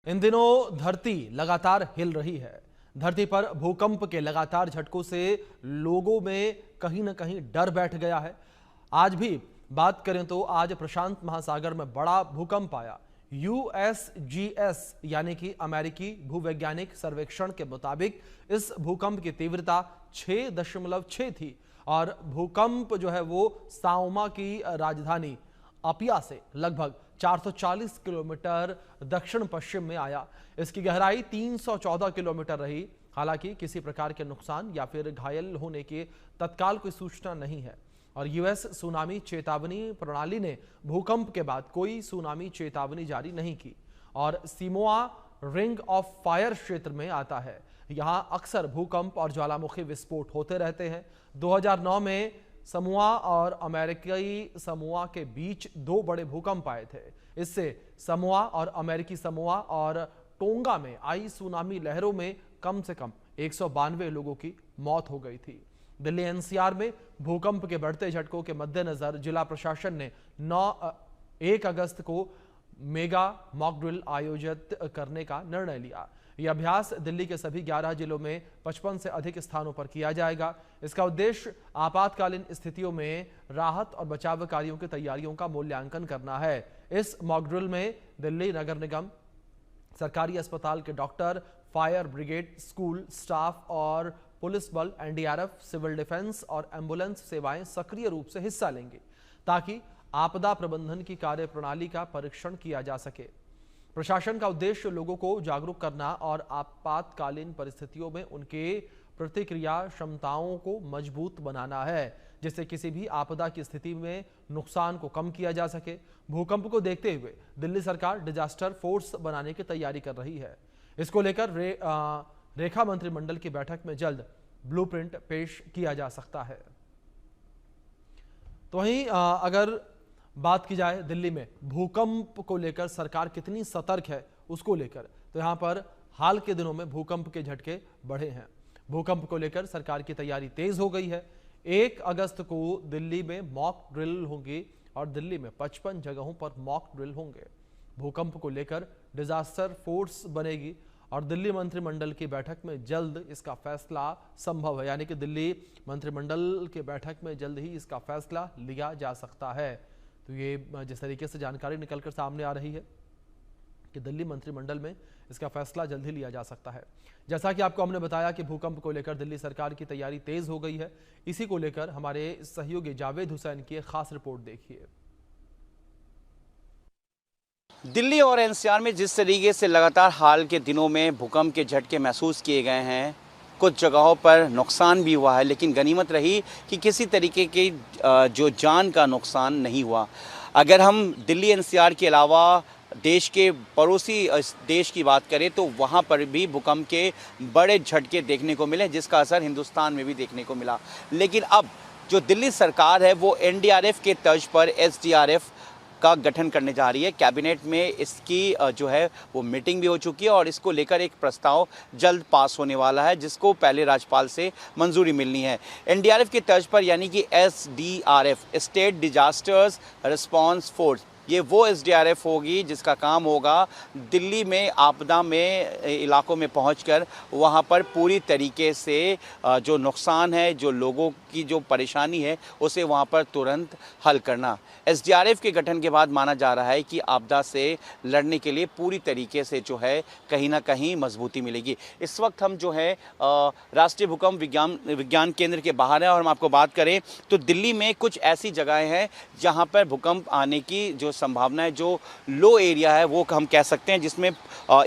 इन दिनों धरती लगातार हिल रही है। धरती पर भूकंप के लगातार झटकों से लोगों में कहीं ना कहीं डर बैठ गया है। आज भी बात करें तो आज प्रशांत महासागर में बड़ा भूकंप आया। यूएसजीएस यानी कि अमेरिकी भूवैज्ञानिक सर्वेक्षण के मुताबिक इस भूकंप की तीव्रता 6.6 थी और भूकंप जो है वो साओमा की राजधानी अपिया से लगभग 440 किलोमीटर दक्षिण पश्चिम में आया। इसकी गहराई 314 किलोमीटर रही। हालांकि किसी प्रकार के नुकसान या फिर घायल होने की तत्काल कोई सूचना नहीं है और यूएस सुनामी चेतावनी प्रणाली ने भूकंप के बाद कोई सुनामी चेतावनी जारी नहीं की और सिमोआ रिंग ऑफ फायर क्षेत्र में आता है। यहां अक्सर भूकंप और ज्वालामुखी विस्फोट होते रहते हैं। 2009 में समोआ और अमेरिकी समोआ के बीच दो बड़े भूकंप आए थे। इससे समोआ और अमेरिकी समोआ और टोंगा में आई सुनामी लहरों में कम से कम 192 लोगों की मौत हो गई थी। दिल्ली एनसीआर में भूकंप के बढ़ते झटकों के मद्देनजर जिला प्रशासन ने 1 अगस्त को मेगा मॉक ड्रिल आयोजित करने का निर्णय लिया। यह अभ्यास दिल्ली के सभी 11 जिलों में 55 से अधिक स्थानों पर किया जाएगा। इसका उद्देश्य आपातकालीन स्थितियों में राहत और बचाव कार्यों की तैयारियों का मूल्यांकन करना है। इस मॉक ड्रिल में दिल्ली नगर निगम, सरकारी अस्पताल के doctor, fire brigade, school staff और पुलिस बल, एनडीआरएफ, सिविल डिफेंस और एम्बुलेंस सेवाएं सक्रिय रूप से हिस्सा लेंगी ताकि आपदा प्रबंधन की कार्यप्रणाली का परीक्षण किया जा सके। प्रशासन का उद्देश्य लोगों को जागरूक करना और आपातकालीन परिस्थितियों में उनके प्रतिक्रिया क्षमताओं को मजबूत बनाना है, जिससे किसी भी आपदा की स्थिति में नुकसान को कम किया जा सके। भूकंप को देखते हुए दिल्ली सरकार डिजास्टर फोर्स बनाने की तैयारी कर रही है। इसको लेकर रेखा मंत्रिमंडल की बैठक में जल्द ब्लूप्रिंट पेश किया जा सकता है। तो वहीं अगर बात की जाए दिल्ली में भूकंप को लेकर सरकार कितनी सतर्क है उसको लेकर, तो यहां पर हाल के दिनों में भूकंप के झटके बढ़े हैं। भूकंप को लेकर सरकार की तैयारी तेज हो गई है। 1 अगस्त को दिल्ली में मॉक ड्रिल होंगी और दिल्ली में 55 जगहों पर मॉक ड्रिल होंगे। भूकंप को लेकर डिजास्टर फोर्स बनेगी और दिल्ली मंत्रिमंडल की बैठक में जल्द इसका फैसला संभव है, यानी कि दिल्ली मंत्रिमंडल की बैठक में जल्द ही इसका फैसला लिया जा सकता है। तो ये जिस तरीके से जानकारी निकलकर सामने आ रही है कि दिल्ली मंत्रिमंडल में इसका फैसला जल्द ही लिया जा सकता है। जैसा कि आपको हमने बताया कि भूकंप को लेकर दिल्ली सरकार की तैयारी तेज हो गई है। इसी को लेकर हमारे सहयोगी जावेद हुसैन की एक खास रिपोर्ट देखिए। दिल्ली और एनसीआर में जिस तरीके से लगातार हाल के दिनों में भूकंप के झटके महसूस किए गए हैं, कुछ जगहों पर नुकसान भी हुआ है, लेकिन गनीमत रही कि किसी तरीके की जो जान का नुकसान नहीं हुआ। अगर हम दिल्ली एनसीआर के अलावा देश के पड़ोसी देश की बात करें तो वहाँ पर भी भूकंप के बड़े झटके देखने को मिले, जिसका असर हिंदुस्तान में भी देखने को मिला। लेकिन अब जो दिल्ली सरकार है वो एनडीआरएफ के तर्ज पर एसडीआरएफ का गठन करने जा रही है। कैबिनेट में इसकी जो है वो मीटिंग भी हो चुकी है और इसको लेकर एक प्रस्ताव जल्द पास होने वाला है, जिसको पहले राज्यपाल से मंजूरी मिलनी है। एनडीआरएफ के तर्ज पर यानी कि SDRF, state disasters response force, ये वो एसडीआरएफ होगी जिसका काम होगा दिल्ली में आपदा में इलाकों में पहुंचकर वहां पर पूरी तरीके से जो नुकसान है, जो लोगों की जो परेशानी है, उसे वहां पर तुरंत हल करना। एसडीआरएफ के गठन के बाद माना जा रहा है कि आपदा से लड़ने के लिए पूरी तरीके से जो है कहीं ना कहीं मजबूती मिलेगी। इस वक्त हम जो है राष्ट्रीय भूकंप विज्ञान केंद्र के बाहर हैं और हम आपको बात करें तो दिल्ली में कुछ ऐसी जगहें हैं जहां पर भूकंप आने की जो संभावना है, जो लो एरिया है वो हम कह सकते हैं, जिसमें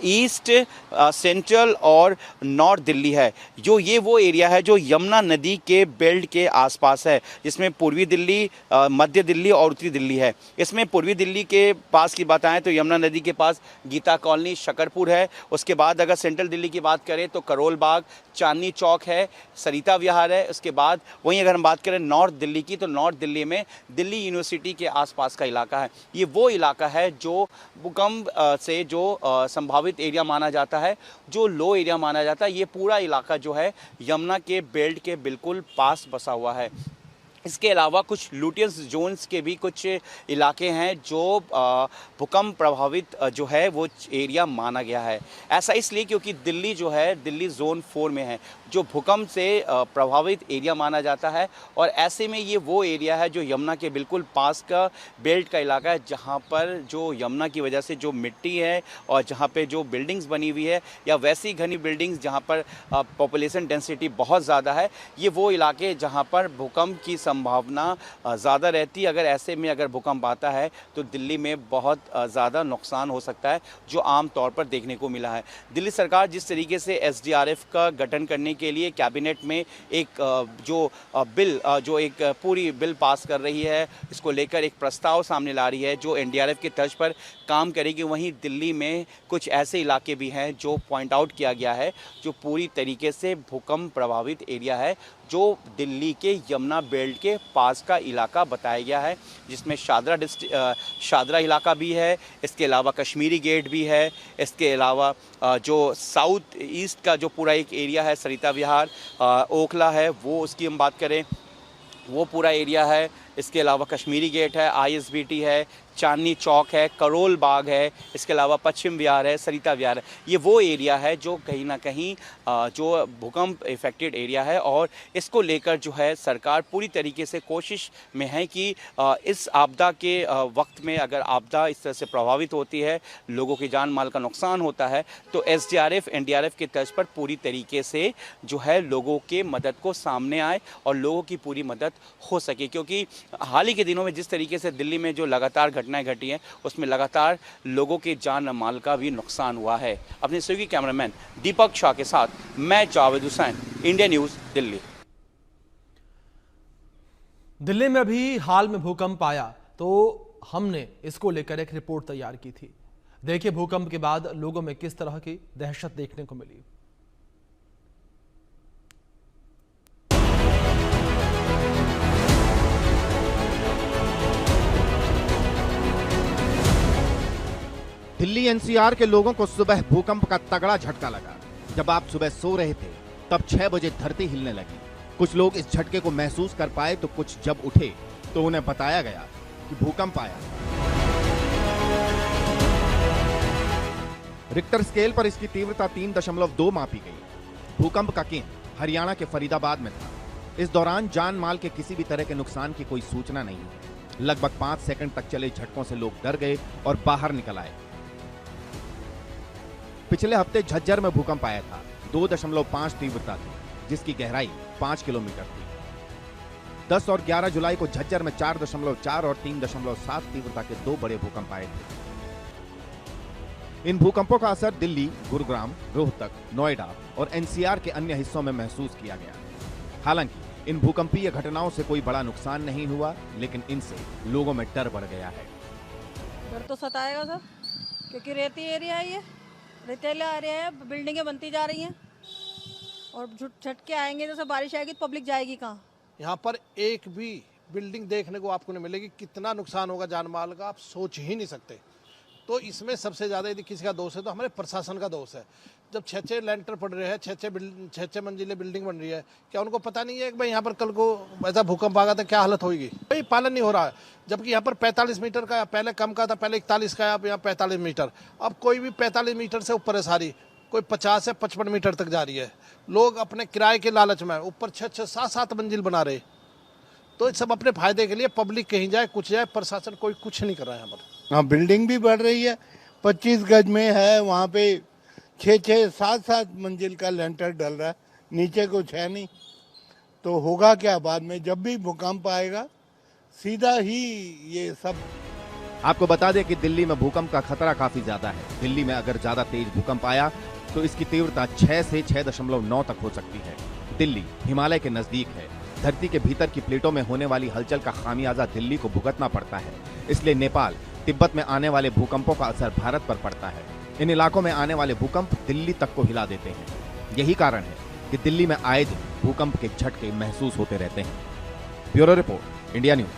ईस्ट, सेंट्रल और नॉर्थ दिल्ली है। जो ये वो एरिया है जो यमुना नदी के बेल्ट के आसपास है, जिसमें पूर्वी दिल्ली, मध्य दिल्ली और उत्तरी दिल्ली है। इसमें पूर्वी दिल्ली के पास की बात आए तो यमुना नदी के पास गीता कॉलोनी, शकरपुर है। उसके बाद अगर सेंट्रल दिल्ली की बात करें तो करोल बाग, चांदनी चौक है, सरिता विहार है। उसके बाद वहीं अगर हम बात करें नॉर्थ दिल्ली की तो नॉर्थ दिल्ली में दिल्ली यूनिवर्सिटी के आसपास का इलाका है। ये वो इलाका है जो भूकंप से जो संभावित एरिया माना जाता है, जो लो एरिया माना जाता है। ये पूरा इलाका जो है यमुना के बेल्ट के बिल्कुल पास बसा हुआ है। इसके अलावा कुछ लुटियंस जोन्स के भी कुछ इलाके हैं जो भूकंप प्रभावित जो है वो एरिया माना गया है। ऐसा इसलिए क्योंकि दिल्ली जो है, दिल्ली जोन 4 में है, जो भूकंप से प्रभावित एरिया माना जाता है। और ऐसे में ये वो एरिया है जो यमुना के बिल्कुल पास का बेल्ट का इलाका है, जहाँ पर जो यमुना की वजह से जो मिट्टी है और जहाँ पे जो बिल्डिंग्स बनी हुई है या वैसी घनी बिल्डिंग्स जहाँ पर पॉपुलेशन डेंसिटी बहुत ज़्यादा है, ये वो इलाके जहाँ पर भूकंप की संभावना ज़्यादा रहती है। अगर ऐसे में अगर भूकंप आता है तो दिल्ली में बहुत ज़्यादा नुकसान हो सकता है, जो आम तौर पर देखने को मिला है। दिल्ली सरकार जिस तरीके से SDRF का गठन करने के लिए कैबिनेट में एक जो एक पूरी बिल पास कर रही है, इसको लेकर एक प्रस्ताव सामने ला रही है जो NDRF की तर्ज पर काम करेगी, वहीं दिल्ली में कुछ ऐसे इलाके भी हैं जो पॉइंट आउट किया गया है जो पूरी तरीके से भूकंप प्रभावित एरिया है, जो दिल्ली के यमुना बेल्ट के पास का इलाका बताया गया है, जिसमें शादरा इलाका भी है, इसके अलावा कश्मीरी गेट भी है, इसके अलावा जो साउथ ईस्ट का जो पूरा एक एरिया है, सरिता विहार, ओखला है, वो उसकी हम बात करें वो पूरा एरिया है। इसके अलावा कश्मीरी गेट है, ISBT है, चांदनी चौक है, करोल बाग है, इसके अलावा पश्चिम विहार है, सरिता विहार है। ये वो एरिया है जो कहीं ना कहीं जो भूकंप इफेक्टेड एरिया है, और इसको लेकर जो है सरकार पूरी तरीके से कोशिश में है कि इस आपदा के वक्त में अगर आपदा इस तरह से प्रभावित होती है, लोगों की जान माल का नुकसान होता है, तो SDRF NDRF के तर्ज पर पूरी तरीके से जो है लोगों के मदद को सामने आए और लोगों की पूरी मदद हो सके। क्योंकि हाल ही के दिनों में जिस तरीके से दिल्ली में जो लगातार घटनाएं घटी हैं, उसमें लगातार लोगों के जान माल का भी नुकसान हुआ है। अपने सहयोगी कैमरामैन दीपक शाह के साथ मैं जावेद हुसैन, इंडिया न्यूज़, दिल्ली। दिल्ली में भी हाल में भूकंप आया तो हमने इसको लेकर एक रिपोर्ट तैयार की थी। देखिए भूकंप के बाद लोगों में किस तरह की दहशत देखने को मिली। दिल्ली NCR के लोगों को सुबह भूकंप का तगड़ा झटका लगा। जब आप सुबह सो रहे थे तब 6 बजे धरती हिलने लगी। कुछ लोग इस झटके को महसूस कर पाए तो कुछ जब उठे तो उन्हें बताया गया कि भूकंप आया। रिक्टर स्केल पर इसकी तीव्रता 3.2 मापी गई। भूकंप का केंद्र हरियाणा के फरीदाबाद में था। इस दौरान जान माल के किसी भी तरह के नुकसान की कोई सूचना नहीं है। लगभग 5 सेकंड तक चले झटकों से लोग डर गए और बाहर निकल आए। पिछले हफ्ते झज्जर में भूकंप आया था। 2.5 तीव्रता थी, जिसकी गहराई 5 किलोमीटर थी। 10 और 11 जुलाई को झज्जर में 4.4 और 3.7 तीव्रता के 2 बड़े भूकंप आए थे। इन भूकंपों का असर दिल्ली, गुरुग्राम, रोहतक, नोएडा और NCR के अन्य हिस्सों में महसूस किया गया। हालांकि इन भूकंपीय घटनाओं से कोई बड़ा नुकसान नहीं हुआ, लेकिन इनसे लोगों में डर बढ़ गया है। डर तो सताएगा सर, क्योंकि रेती एरिया है, ये रेतीला एरिया है, बिल्डिंगें बनती जा रही हैं और झटके आएंगे, जैसे बारिश आएगी तो पब्लिक जाएगी कहाँ। यहाँ पर एक भी बिल्डिंग देखने को आपको नहीं मिलेगी। कितना नुकसान होगा जान माल का आप सोच ही नहीं सकते। तो इसमें सबसे ज़्यादा यदि किसी का दोष है तो हमारे प्रशासन का दोष है। जब 6 लेंटर पड़ रहे हैं, 6 मंजिले बिल्डिंग बन रही है, क्या उनको पता नहीं है कि भाई यहाँ पर कल को ऐसा भूकंप आ गया तो क्या हालत होगी? भाई पालन नहीं हो रहा है। जबकि यहाँ पर 45 मीटर का, पहले कम का था, पहले 41 का, अब यहाँ 45 मीटर। अब कोई भी 45 मीटर से ऊपर है सारी, कोई 50 से 55 मीटर तक जा रही है। लोग अपने किराए के लालच में ऊपर 6, 7 मंजिल बना रहे। तो सब अपने फायदे के लिए, पब्लिक कहीं जाए कुछ जाए, प्रशासन कोई कुछ नहीं कर रहा है यहाँ पर। हाँ, बिल्डिंग भी बढ़ रही है। 25 गज में है, वहाँ पे 6, 7 मंजिल का लेंटर डल रहा है, नीचे कुछ है नहीं। तो होगा क्या बाद में? जब भी भूकंप आएगा सीधा ही ये सब। आपको बता दें कि दिल्ली में भूकंप का खतरा काफी ज्यादा है। दिल्ली में अगर ज्यादा तेज भूकंप आया तो इसकी तीव्रता 6 से 6.9 तक हो सकती है। दिल्ली हिमालय के नजदीक है। धरती के भीतर की प्लेटों में होने वाली हलचल का खामियाजा दिल्ली को भुगतना पड़ता है। इसलिए नेपाल, तिब्बत में आने वाले भूकंपों का असर भारत पर पड़ता है। इन इलाकों में आने वाले भूकंप दिल्ली तक को हिला देते हैं। यही कारण है कि दिल्ली में आए दिन भूकंप के झटके महसूस होते रहते हैं। Bureau report, India news.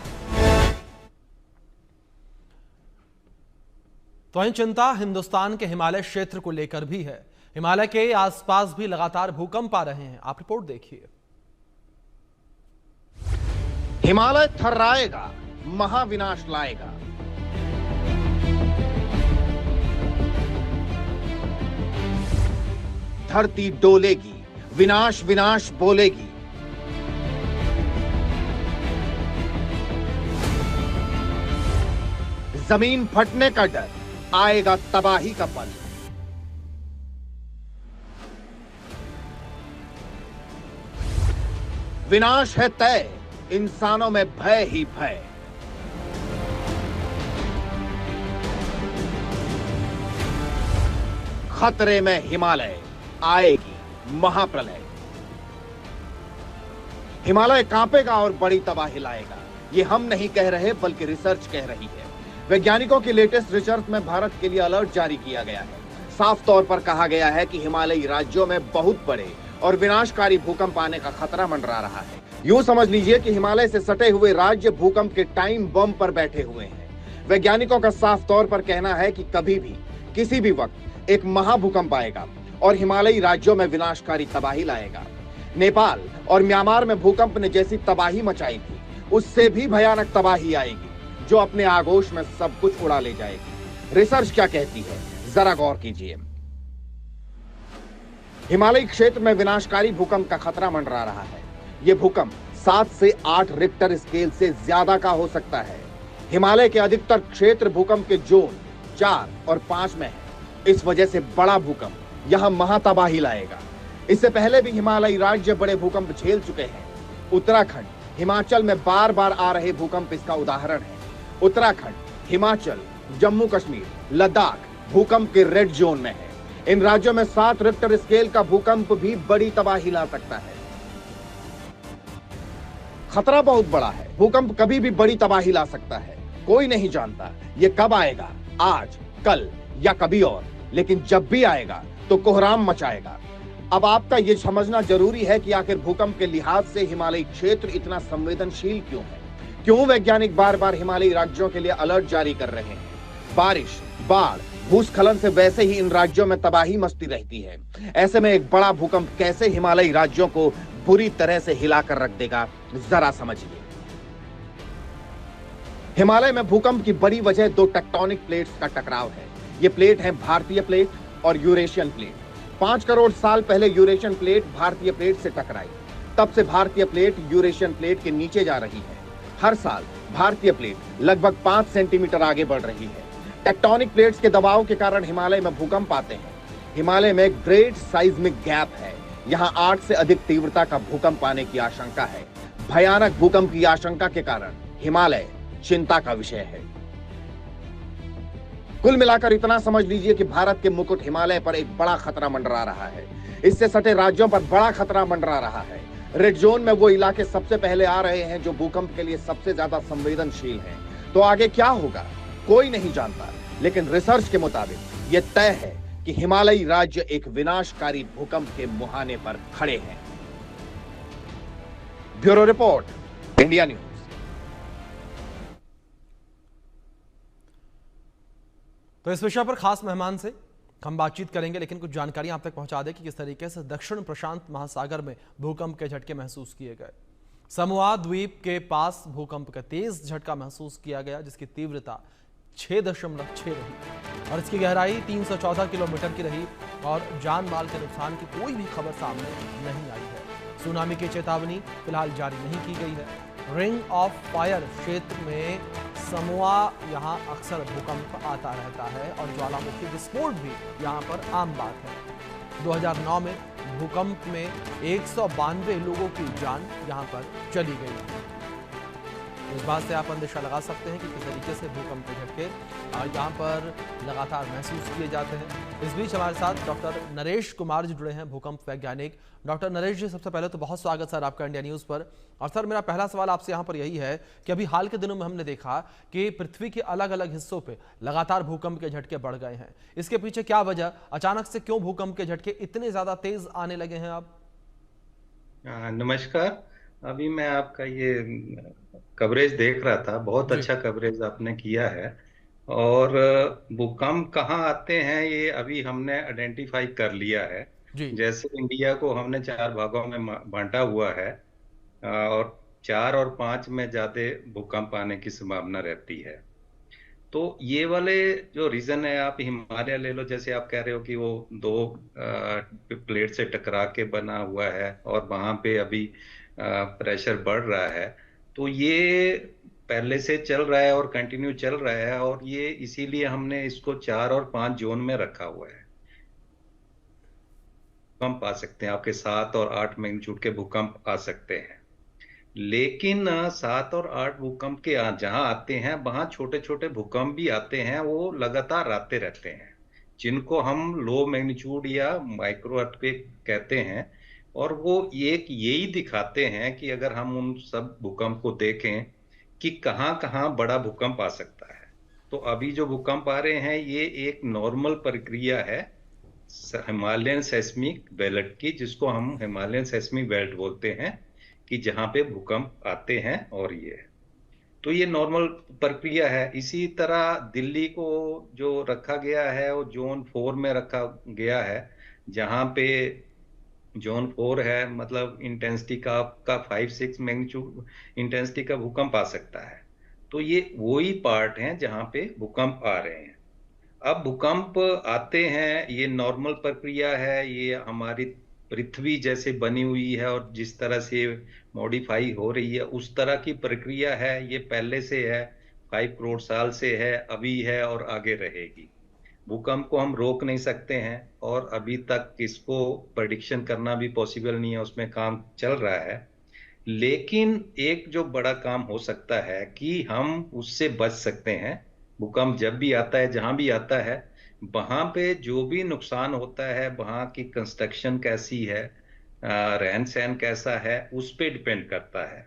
तो वहीं चिंता हिंदुस्तान के हिमालय क्षेत्र को लेकर भी है। हिमालय के आसपास भी लगातार भूकंप आ रहे हैं। आप रिपोर्ट देखिए। हिमालय थर्राएगा, महाविनाश लाएगा। धरती डोलेगी, विनाश विनाश बोलेगी। जमीन फटने का डर, आएगा तबाही का पल। विनाश है तय, इंसानों में भय ही भय। खतरे में हिमालय, आएगी महाप्रलय। हिमालय कांपेगा और बड़ी तबाही लाएगा। ये हम नहीं कह रहे बल्कि रिसर्च कह रही है। वैज्ञानिकों की लेटेस्ट रिसर्च में भारत के लिए अलर्ट जारी किया गया है। साफ तौर पर कहा गया है कि हिमालयी राज्यों में बहुत बड़े और विनाशकारी भूकंप आने का खतरा मंडरा रहा है। यूं समझ लीजिए कि हिमालय से सटे हुए राज्य भूकंप के टाइम बम पर बैठे हुए हैं। वैज्ञानिकों का साफ तौर पर कहना है कि कभी भी किसी भी वक्त एक महाभूकंप आएगा और हिमालयी राज्यों में विनाशकारी तबाही लाएगा। नेपाल और म्यांमार में भूकंप ने जैसी तबाही मचाई थी, उससे भी भयानक तबाही आएगी जो अपने आगोश में सब कुछ उड़ा ले जाएगी। रिसर्च क्या कहती है, जरा गौर कीजिए। हिमालयी क्षेत्र में विनाशकारी भूकंप का खतरा मंडरा रहा है। यह भूकंप 7 से 8 रिक्टर स्केल से ज्यादा का हो सकता है। हिमालय के अधिकतर क्षेत्र भूकंप के जोन 4 और 5 में है। इस वजह से बड़ा भूकंप यहां महातबाही लाएगा। इससे पहले भी हिमालयी राज्य बड़े भूकंप झेल चुके हैं। उत्तराखंड, हिमाचल में बार बार आ रहे भूकंप इसका उदाहरण है। उत्तराखंड, हिमाचल, जम्मू कश्मीर, लद्दाख भूकंप के रेड जोन में है। इन राज्यों में 7 रिक्टर स्केल का भूकंप भी बड़ी तबाही ला सकता है। खतरा बहुत बड़ा है। भूकंप कभी भी बड़ी तबाही ला सकता है। कोई नहीं जानता ये कब आएगा, आज, कल या कभी और, लेकिन जब भी आएगा तो कोहराम मचाएगा। अब आपका यह समझना जरूरी है कि आखिर भूकंप के लिहाज से हिमालयी क्षेत्र इतना संवेदनशील क्यों है। क्यों वैज्ञानिक बार बार हिमालयी राज्यों के लिए अलर्ट जारी कर रहे हैं। बारिश, बाढ़, भूस्खलन से वैसे ही इन राज्यों में तबाही मचती रहती है। ऐसे में एक बड़ा भूकंप कैसे हिमालयी राज्यों को बुरी तरह से हिलाकर रख देगा, जरा समझिए। हिमालय में भूकंप की बड़ी वजह 2 टेक्टोनिक प्लेट्स का टकराव है। ये प्लेट है भारतीय प्लेट और यूरेशियन प्लेट। 5 करोड़ साल पहले यूरेशियन प्लेट भारतीय प्लेट से टकराई। तब से भारतीय प्लेट यूरेशियन प्लेट के नीचे जा रही है। हर साल भारतीय प्लेट लगभग 5 सेंटीमीटर आगे बढ़ रही है। टेक्टोनिक प्लेट्स के दबाव के कारण हिमालय में भूकंप आते हैं। हिमालय में ग्रेट साइज्मिक गैप है। यहाँ 8 से अधिक तीव्रता का भूकंप आने की आशंका है। भयानक भूकंप की आशंका के कारण हिमालय चिंता का विषय है। कुल मिलाकर इतना समझ लीजिए कि भारत के मुकुट हिमालय पर एक बड़ा खतरा मंडरा रहा है। इससे सटे राज्यों पर बड़ा खतरा मंडरा रहा है। रेड जोन में वो इलाके सबसे पहले आ रहे हैं जो भूकंप के लिए सबसे ज्यादा संवेदनशील हैं। तो आगे क्या होगा कोई नहीं जानता, लेकिन रिसर्च के मुताबिक यह तय है कि हिमालयी राज्य एक विनाशकारी भूकंप के मुहाने पर खड़े हैं। Bureau report, India news. तो इस विषय पर खास मेहमान से हम बातचीत करेंगे, लेकिन कुछ जानकारी आप तक पहुंचा दें कि किस तरीके से दक्षिण प्रशांत महासागर में भूकंप के झटके महसूस किए गए। समोआ द्वीप के पास भूकंप का तेज झटका महसूस किया गया, जिसकी तीव्रता 6.6 रही और इसकी गहराई 314 किलोमीटर की रही और जान माल के नुकसान की कोई भी खबर सामने नहीं आई है। सुनामी की चेतावनी फिलहाल जारी नहीं की गई है। रिंग ऑफ फायर क्षेत्र में समोआ यहां अक्सर भूकंप आता रहता है और ज्वालामुखी विस्फोट भी यहां पर आम बात है। 2009 में भूकंप में 192 लोगों की जान यहां पर चली गई। इस बात से आप अंदेशा लगा सकते हैं कि किस तरीके से भूकंप के झटके यहाँ पर लगातार महसूस किए जाते हैं। इस बीच हमारे साथ डॉक्टर नरेश कुमार जी जुड़े हैं, भूकंप वैज्ञानिक। डॉक्टर नरेश जी, सबसे पहले तो बहुत स्वागत सर आपका इंडिया न्यूज़ पर। और सर, मेरा पहला सवाल आपसे यहाँ पर यही है कि अभी हाल के दिनों में हमने देखा कि पृथ्वी के अलग अलग हिस्सों पे लगातार भूकंप के झटके बढ़ गए हैं। इसके पीछे क्या वजह, अचानक से क्यों भूकंप के झटके इतने ज्यादा तेज आने लगे हैं अब? नमस्कार। अभी मैं आपका ये कवरेज देख रहा था, बहुत अच्छा कवरेज आपने किया है। और भूकंप कहाँ आते हैं ये अभी हमने आइडेंटिफाई कर लिया है। जैसे इंडिया को हमने 4 भागों में बांटा हुआ है और 4 और 5 में ज्यादा भूकंप आने की संभावना रहती है। तो ये वाले जो रीजन है, आप हिमालय ले लो, जैसे आप कह रहे हो कि वो 2 प्लेट से टकरा के बना हुआ है और वहां पे अभी प्रेशर बढ़ रहा है, तो ये पहले से चल रहा है और कंटिन्यू चल रहा है, और ये इसीलिए हमने इसको 4 और 5 जोन में रखा हुआ है। भूकंप आ सकते हैं, आपके 7 और 8 मैग्नीट्यूड के भूकंप आ सकते हैं, लेकिन 7 और 8 भूकंप के जहां आते हैं वहां छोटे छोटे भूकंप भी आते हैं, वो लगातार आते रहते हैं, जिनको हम लो मैग्नीट्यूड या माइक्रो अर्थक्वेक कहते हैं। और वो एक यही दिखाते हैं कि अगर हम उन सब भूकंप को देखें कि कहाँ कहाँ बड़ा भूकंप आ सकता है। तो अभी जो भूकंप आ रहे हैं ये एक नॉर्मल प्रक्रिया है हिमालयन सेस्मिक बेल्ट की, जिसको हम हिमालयन सेस्मिक बेल्ट बोलते हैं, कि जहां पे भूकंप आते हैं। और तो ये नॉर्मल प्रक्रिया है। इसी तरह दिल्ली को जो रखा गया है वो जोन 4 में रखा गया है, जहां पे जोन 4 है, मतलब इंटेंसिटी का 5-6 मैग्नीट्यूड इंटेंसिटी का भूकंप आ सकता है। तो ये वही पार्ट हैं जहां पे भूकंप आ रहे हैं। अब भूकंप आते हैं, ये नॉर्मल प्रक्रिया है, ये हमारी पृथ्वी जैसे बनी हुई है और जिस तरह से मॉडिफाई हो रही है उस तरह की प्रक्रिया है। ये पहले से है, 5 करोड़ साल से है, अभी है और आगे रहेगी। भूकंप को हम रोक नहीं सकते हैं और अभी तक इसको प्रेडिक्शन करना भी पॉसिबल नहीं है, उसमें काम चल रहा है। लेकिन एक जो बड़ा काम हो सकता है कि हम उससे बच सकते हैं। भूकंप जब भी आता है, जहां भी आता है, वहां पे जो भी नुकसान होता है, वहां की कंस्ट्रक्शन कैसी है, रहन सहन कैसा है, उस पे डिपेंड करता है।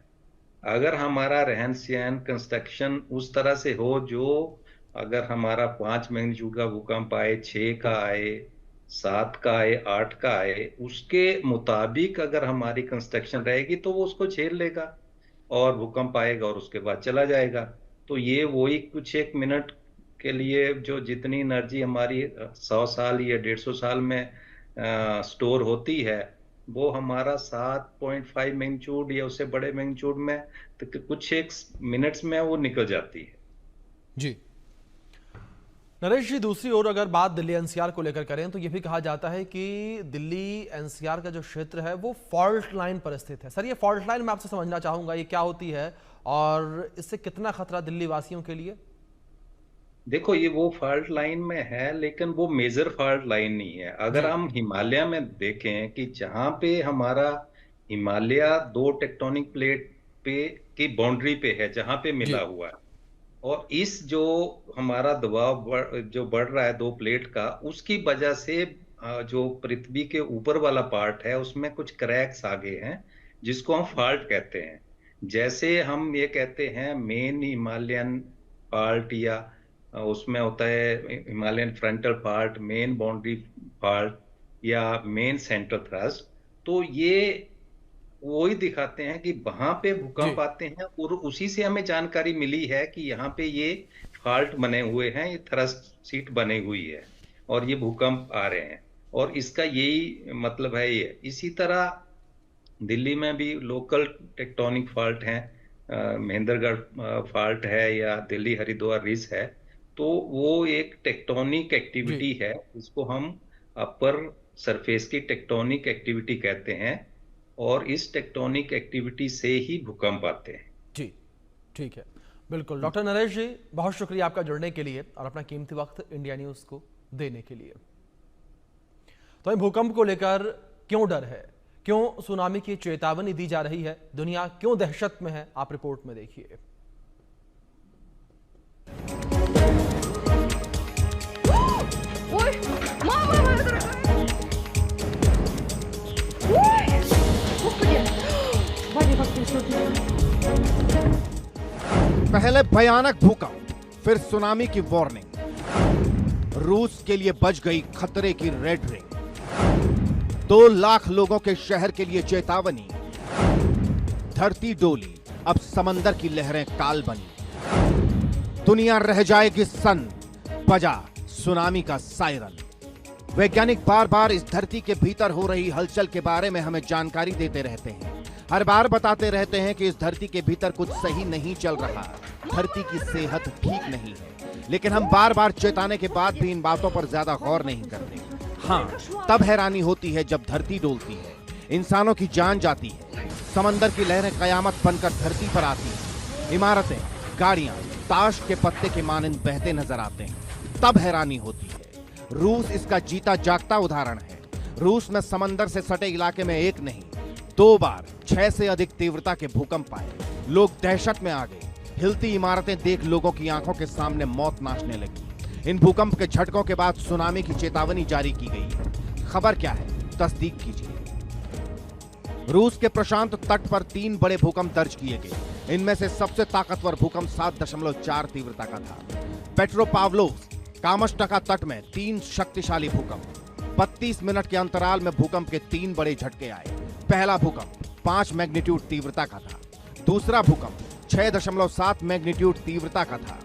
अगर हमारा रहन सहन कंस्ट्रक्शन उस तरह से हो जो, अगर हमारा 5 मैग्नीट्यूड का भूकंप आए, 6 का आए, 7 का आए, 8 का आए, उसके मुताबिक अगर हमारी कंस्ट्रक्शन रहेगी तो वो उसको झेल लेगा और भूकंप आएगा और उसके बाद चला जाएगा। तो ये वही कुछ 1 मिनट के लिए जो जितनी एनर्जी हमारी 100 साल या 150 साल में स्टोर होती है, वो हमारा 7.5 मैग्नीट्यूड या उससे बड़े मैग्नीट्यूड में तो कुछ 1 मिनट्स में वो निकल जाती है। जी नरेश जी, दूसरी ओर अगर बात दिल्ली एनसीआर को लेकर करें तो ये भी कहा जाता है कि दिल्ली एनसीआर का जो क्षेत्र है वो फॉल्ट लाइन पर स्थित है। सर, ये फॉल्ट लाइन मैं आपसे समझना चाहूंगा, ये क्या होती है और इससे कितना खतरा दिल्ली वासियों के लिए? देखो, ये वो फॉल्ट लाइन में है, लेकिन वो मेजर फॉल्ट लाइन नहीं है। अगर हम हिमालय में देखें कि जहां पे हमारा हिमालय 2 टेक्टोनिक प्लेट पे की बाउंड्री पे है, जहां पे मिला हुआ है, और इस जो हमारा दबाव जो बढ़ रहा है 2 प्लेट का, उसकी वजह से जो पृथ्वी के ऊपर वाला पार्ट है उसमें कुछ क्रैक्स आ गए हैं, जिसको हम फॉल्ट कहते हैं। जैसे हम ये कहते हैं मेन हिमालयन फॉल्ट, या उसमें होता है Himalayan frontal fault, main boundary fault या मेन सेंट्रल थ्रस्ट। तो ये वही दिखाते हैं कि वहां पे भूकंप आते हैं, और उसी से हमें जानकारी मिली है कि यहाँ पे ये फॉल्ट बने हुए हैं, ये थ्रस्ट सीट बनी हुई है और ये भूकंप आ रहे हैं, और इसका यही मतलब है ये। इसी तरह दिल्ली में भी लोकल टेक्टोनिक फॉल्ट हैं, महेंद्रगढ़ फॉल्ट है या दिल्ली हरिद्वार रिज है, तो वो एक टेक्टोनिक एक्टिविटी है, इसको हम अपर सरफेस की टेक्टोनिक एक्टिविटी कहते हैं, और इस टेक्टोनिक एक्टिविटी से ही भूकंप आते हैं। जी ठीक है, बिल्कुल। डॉक्टर नरेश जी, बहुत शुक्रिया आपका जुड़ने के लिए और अपना कीमती वक्त इंडिया न्यूज को देने के लिए। तो भूकंप को लेकर क्यों डर है, क्यों सुनामी की चेतावनी दी जा रही है, दुनिया क्यों दहशत में है, आप रिपोर्ट में देखिए। पहले भयानक भूकंप, फिर सुनामी की वार्निंग, रूस के लिए बज गई खतरे की रेड रिंग, 2 लाख लोगों के शहर के लिए चेतावनी, धरती डोली, अब समंदर की लहरें काल बनी, दुनिया रह जाएगी सन्न, बजा सुनामी का सायरन। वैज्ञानिक बार बार इस धरती के भीतर हो रही हलचल के बारे में हमें जानकारी देते रहते हैं। हर बार बताते रहते हैं कि इस धरती के भीतर कुछ सही नहीं चल रहा, धरती की सेहत ठीक नहीं है, लेकिन हम बार बार चेताने के बाद भी इन बातों पर ज्यादा गौर नहीं करते। हाँ, तब हैरानी होती है जब धरती डोलती है, इंसानों की जान जाती है, समंदर की लहरें कयामत बनकर धरती पर आती हैं, इमारतें, गाड़ियां ताश के पत्ते के मानंद बहते नजर आते हैं, तब हैरानी होती है। रूस इसका जीता जागता उदाहरण है। रूस में समंदर से सटे इलाके में एक नहीं 2 बार 6 से अधिक तीव्रता के भूकंप आए। लोग दहशत में आ गए। हिलती इमारतें देख लोगों की आंखों के सामने मौत नाचने लगी। इन भूकंप के झटकों के बाद सुनामी की चेतावनी जारी की गई है। खबर क्या है, तस्दीक कीजिए। रूस के प्रशांत तट पर 3 बड़े भूकंप दर्ज किए गए। इनमें से सबसे ताकतवर भूकंप 7.4 तीव्रता का था। पेट्रोपाव्लोव्स्क कामश्टका तट में 3 शक्तिशाली भूकंप। 32 मिनट के अंतराल में भूकंप के 3 बड़े झटके आए। पहला भूकंप 5 मैग्नीट्यूड तीव्रता का था। दूसरा भूकंप 6.7 मैग्नीट्यूड तीव्रता का था।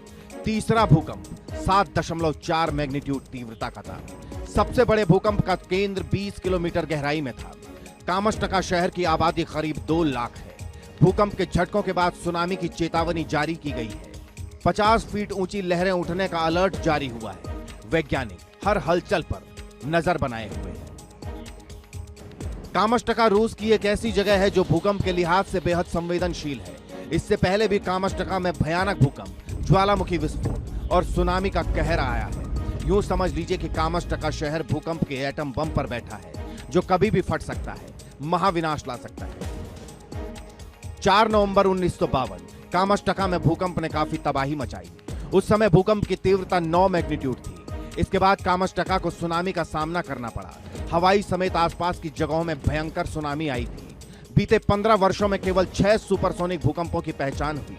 तीसरा भूकंप 7.4 मैग्नीट्यूड तीव्रता का था। सबसे बड़े भूकंप का केंद्र 20 किलोमीटर गहराई में था। कामश्टका शहर की आबादी करीब 2 लाख है। भूकंप के झटकों के बाद सुनामी की चेतावनी जारी की गई है। 50 फीट ऊंची लहरें उठने का अलर्ट जारी हुआ है। वैज्ञानिक हर हलचल पर नजर बनाए हुए हैं। कामश्टका रूस की एक ऐसी जगह है जो भूकंप के लिहाज से बेहद संवेदनशील है। इससे पहले भी कामश्टका में भयानक भूकंप, ज्वालामुखी विस्फोट और सुनामी का कहर आया है। यूं समझ लीजिए कि कामश्टका शहर भूकंप के एटम बम पर बैठा है, जो कभी भी फट सकता है, महाविनाश ला सकता है। 4 नवंबर 1952 कामश्टका में भूकंप ने काफी तबाही मचाई। उस समय भूकंप की तीव्रता 9 मैग्नीट्यूड थी। इसके बाद कामश्टका को सुनामी का सामना करना पड़ा। हवाई समेत आसपास की जगहों में भयंकर सुनामी आई थी। बीते 15 वर्षों में केवल 6 सुपरसोनिक भूकंपों की पहचान हुई।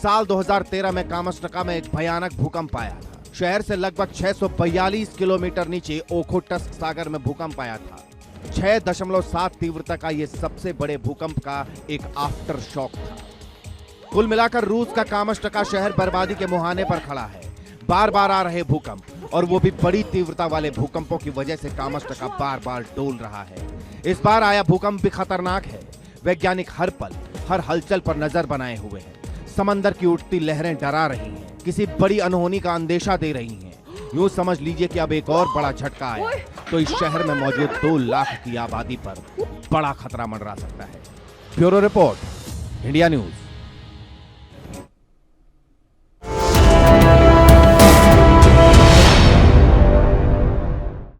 साल 2013 में कामश्टका में एक भयानक भूकंप आया था। शहर से लगभग 642 किलोमीटर नीचे ओखोटस्क सागर में भूकंप आया था। 6.7 तीव्रता का यह सबसे बड़े भूकंप का एक आफ्टर शॉक था। कुल मिलाकर रूस का कामश्टका शहर बर्बादी के मुहाने पर खड़ा है। बार बार आ रहे भूकंप और वो भी बड़ी तीव्रता वाले भूकंपों की वजह से कामश्टका बार बार डोल रहा है। इस बार आया भूकंप भी खतरनाक है। वैज्ञानिक हर पल हर हलचल पर नजर बनाए हुए हैं। समंदर की उठती लहरें डरा रही हैं, किसी बड़ी अनहोनी का अंदेशा दे रही हैं। यूं समझ लीजिए कि अब एक और बड़ा झटका आया तो इस शहर में मौजूद 2 लाख की आबादी पर बड़ा खतरा मंडरा सकता है। Bureau report, India news.